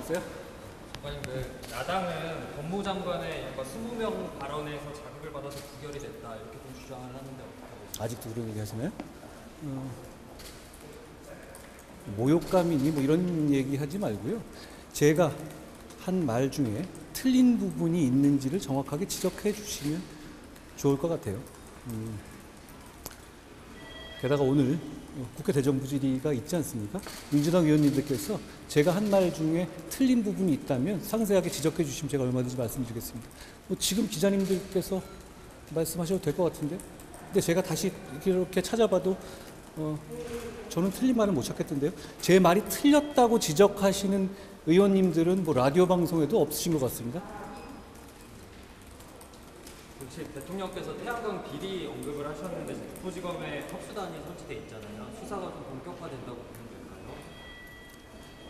있어요? 장관님, 야당은 법무장관의 20명 발언에서 자극을 받아서 부결이 됐다 이렇게 좀 주장을 하는데 어떻게 보세요? 아직도 그런 얘기 하시나요? 모욕감이니 뭐 이런 얘기 하지 말고요. 제가 한 말 중에 틀린 부분이 있는지를 정확하게 지적해 주시면 좋을 것 같아요. 게다가 오늘 국회 대정부질의가 있지 않습니까? 민주당 의원님들께서 제가 한 말 중에 틀린 부분이 있다면 상세하게 지적해 주시면 제가 얼마든지 말씀드리겠습니다. 지금 기자님들께서 말씀하셔도 될 것 같은데, 근데 제가 다시 이렇게 찾아봐도 저는 틀린 말을 못 찾겠던데요. 제 말이 틀렸다고 지적하시는 의원님들은 뭐 라디오 방송에도 없으신 것 같습니다. 혹시 대통령께서 태양광 비리 언급을 하셨는데 국토지검에 특수단이 설치돼 있잖아요. 수사가 좀 본격화된다고 보면 될까요?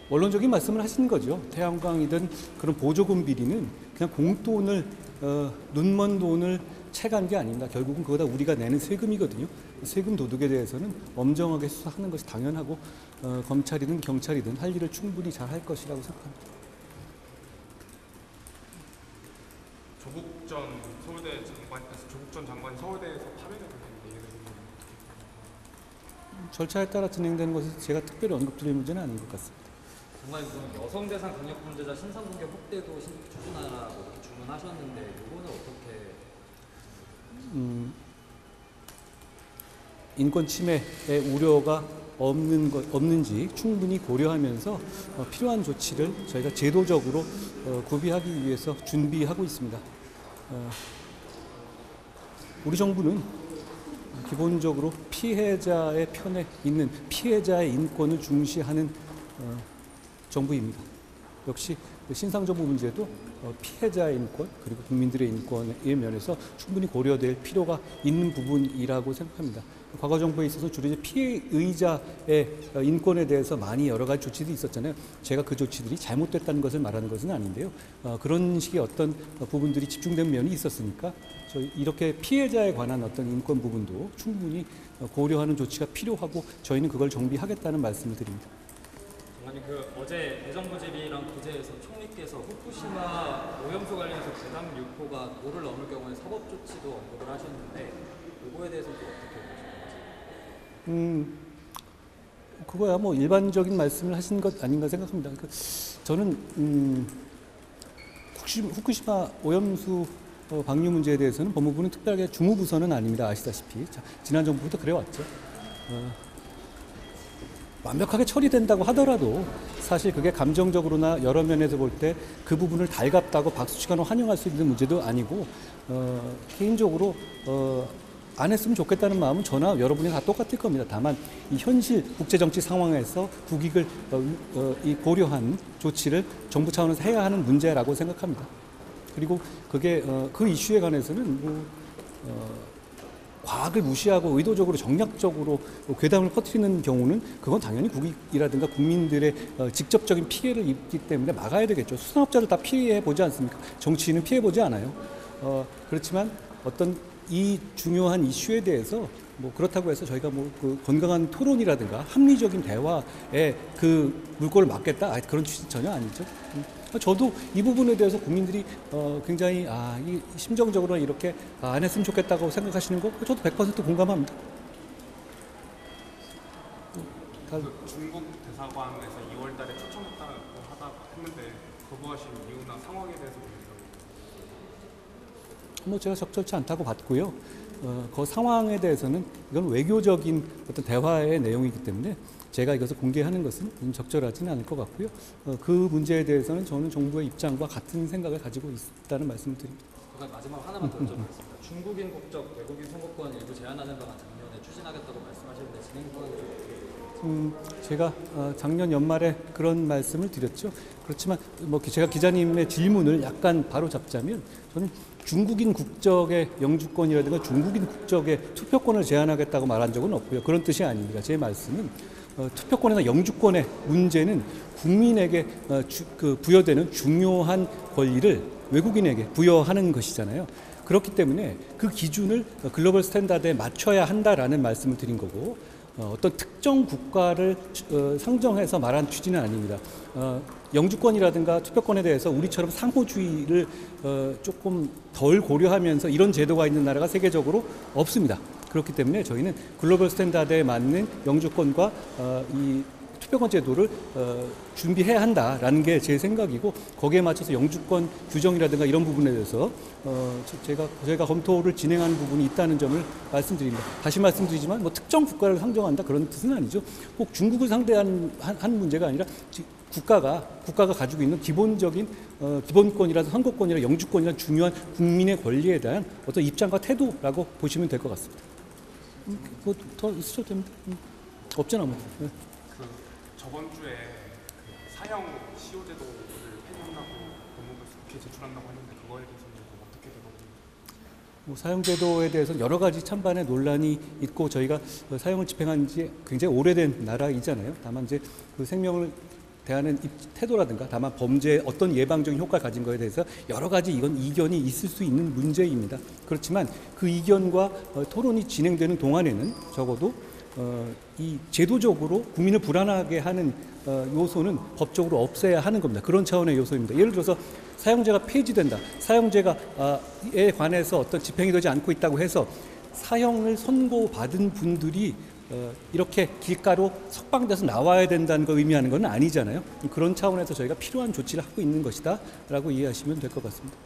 원론적인 말씀을 하신 거죠. 태양광이든 그런 보조금 비리는 그냥 공돈을 눈먼 돈을 채간 게 아닙니다. 결국은 그거 다 우리가 내는 세금이거든요. 세금 도둑에 대해서는 엄정하게 수사하는 것이 당연하고 검찰이든 경찰이든 할 일을 충분히 잘 할 것이라고 생각합니다. 조국 전 장관이 서울대에서 파면했는데 얘기를 절차에 따라 진행되는 것은 제가 특별히 언급드릴 문제는 아닌 것 같습니다. 장관님, 여성 대상 강력 범죄자 신상공개 확대도 추진하라고 이렇게 주문하셨는데 이거는 어떻게? 인권 침해의 우려가 없는지 충분히 고려하면서 필요한 조치를 저희가 제도적으로 구비하기 위해서 준비하고 있습니다. 우리 정부는 기본적으로 피해자의 편에 있는 피해자의 인권을 중시하는 정부입니다. 역시 신상정보 문제도 피해자의 인권 그리고 국민들의 인권의 면에서 충분히 고려될 필요가 있는 부분이라고 생각합니다. 과거 정부에 있어서 주로 이제 피해의자의 인권에 대해서 많이 여러 가지 조치들이 있었잖아요. 제가 그 조치들이 잘못됐다는 것을 말하는 것은 아닌데요. 그런 식의 어떤 부분들이 집중된 면이 있었으니까 이렇게 피해자에 관한 어떤 인권 부분도 충분히 고려하는 조치가 필요하고 저희는 그걸 정비하겠다는 말씀을 드립니다. 장관님, 어제 대정부질의랑 부재에서 총리께서 후쿠시마 오염수 관련해서 부담 유포가 도를 넘을 경우에 사법 조치도 언급을 하셨는데 이거에 대해서는 또 어떻게 보시는지? 그거야 뭐 일반적인 말씀을 하신 것 아닌가 생각합니다. 저는 후쿠시마 오염수 방류 문제에 대해서는 법무부는 특별하게 주무부서는 아닙니다. 아시다시피 지난 정부부터 그래왔죠. 완벽하게 처리된다고 하더라도 사실 그게 감정적으로나 여러 면에서 볼 때 그 부분을 달갑다고 박수치거나 환영할 수 있는 문제도 아니고 개인적으로 안 했으면 좋겠다는 마음은 저나 여러분이 다 똑같을 겁니다. 다만 이 현실 국제정치 상황에서 국익을 고려한 조치를 정부 차원에서 해야 하는 문제라고 생각합니다. 그리고 그게 그 이슈에 관해서는 과학을 무시하고 의도적으로 정략적으로 괴담을 퍼뜨리는 경우는 그건 당연히 국익이라든가 국민들의 직접적인 피해를 입기 때문에 막아야 되겠죠. 수산업자를 다 피해 보지 않습니까? 정치인은 피해 보지 않아요. 그렇지만 어떤 이 중요한 이슈에 대해서 그렇다고 해서 저희가 그 건강한 토론이라든가 합리적인 대화에 그 물꼬를 맞겠다 그런 취지 전혀 아니죠. 저도 이 부분에 대해서 국민들이 굉장히 이 심정적으로 이렇게 안 했으면 좋겠다고 생각하시는 거 저도 100% 공감합니다. 중국 대사관에서 2월달에 초청했다고 했는데 거부하신 이유나 상황에 대해서 제가 적절치 않다고 봤고요. 그 상황에 대해서는 이건 외교적인 어떤 대화의 내용이기 때문에 제가 이것을 공개하는 것은 적절하지는 않을 것 같고요. 그 문제에 대해서는 저는 정부의 입장과 같은 생각을 가지고 있다는 말씀을 드립니다. 마지막 하나만 더 여쭤보겠습니다. 중국인 국적 외국인 선거권 일부 제한하는 방안 작년에 추진하겠다고 말씀하셨는데 진행 상황이 좀 제가 작년 연말에 그런 말씀을 드렸죠. 그렇지만 제가 기자님의 질문을 약간 바로 잡자면 저는 중국인 국적의 영주권이라든가 중국인 국적의 투표권을 제한하겠다고 말한 적은 없고요. 그런 뜻이 아닙니다. 제 말씀은 투표권이나 영주권의 문제는 국민에게 부여되는 중요한 권리를 외국인에게 부여하는 것이잖아요. 그렇기 때문에 그 기준을 글로벌 스탠다드에 맞춰야 한다라는 말씀을 드린 거고 어떤 특정 국가를 상정해서 말한 취지는 아닙니다. 영주권이라든가 투표권에 대해서 우리처럼 상호주의를 조금 덜 고려하면서 이런 제도가 있는 나라가 세계적으로 없습니다. 그렇기 때문에 저희는 글로벌 스탠다드에 맞는 영주권과 이 투표권 제도를 준비해야 한다라는 게 제 생각이고, 거기에 맞춰서 영주권 규정이라든가 이런 부분에 대해서 저희가 검토를 진행하는 부분이 있다는 점을 말씀드립니다. 다시 말씀드리지만 뭐 특정 국가를 상정한다 그런 뜻은 아니죠. 꼭 중국을 상대한 한 문제가 아니라 국가가 가지고 있는 기본적인 기본권이라든 선거권이나 영주권이나 중요한 국민의 권리에 대한 어떤 입장과 태도라고 보시면 될 것 같습니다. 그거 더 있으셔도 됩니다. 없잖아 뭐. 네. 저번 주에 그 사형 시효 제도를 폐지한다고 법무부에서 국회에 제출한다고 했는데 그거에 대해서는 어떻게 되거든요? 뭐 사형제도에 대해서 여러 가지 찬반의 논란이 있고, 저희가 사형을 집행한 지 굉장히 오래된 나라이잖아요. 다만 이제 그 생명을 대하는 태도라든가, 다만 범죄의 어떤 예방적인 효과를 가진 것에 대해서 여러 가지 이견이 있을 수 있는 문제입니다. 그렇지만 그 이견과 토론이 진행되는 동안에는 적어도 이 제도적으로 국민을 불안하게 하는 요소는 법적으로 없애야 하는 겁니다. 그런 차원의 요소입니다. 예를 들어서 사형제가 폐지된다, 사형제에 관해서 어떤 집행이 되지 않고 있다고 해서 사형을 선고받은 분들이 이렇게 길가로 석방돼서 나와야 된다는 걸 의미하는 건 아니잖아요. 그런 차원에서 저희가 필요한 조치를 하고 있는 것이다 라고 이해하시면 될 것 같습니다.